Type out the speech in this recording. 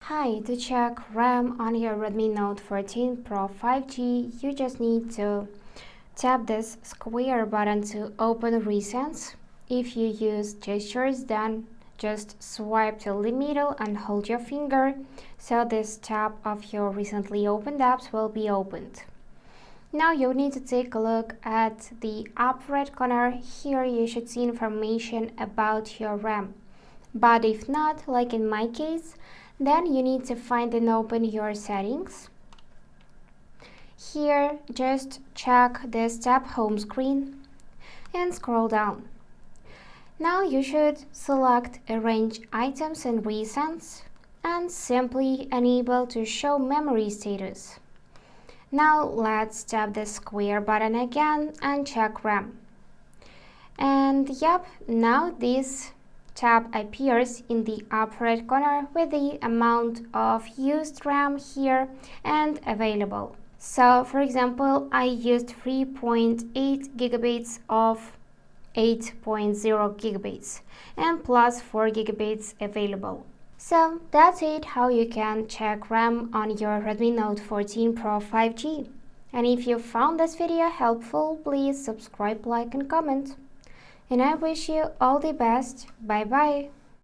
Hi, to check RAM on your Redmi Note 14 Pro 5G, you just need to tap this square button to open recents. If you use gestures, then just swipe to the middle and hold your finger, so this tab of your recently opened apps will be opened. Now you need to take a look at the upper right corner. Here you should see information about your RAM. But if not, like in my case, then you need to find and open your settings. Here, just check this tab home screen and scroll down. Now you should select Arrange Items and Recents and simply enable to show memory status. Now let's tap the square button again and check RAM. And yep, now this tab appears in the upper right corner with the amount of used RAM here and available. So for example, I used 3.8 gigabytes of 8.0 gigabytes and plus 4 gigabytes available. So that's it, how you can check RAM on your Redmi Note 14 Pro 5G. And if you found this video helpful, please subscribe, like and comment. And I wish you all the best. Bye bye.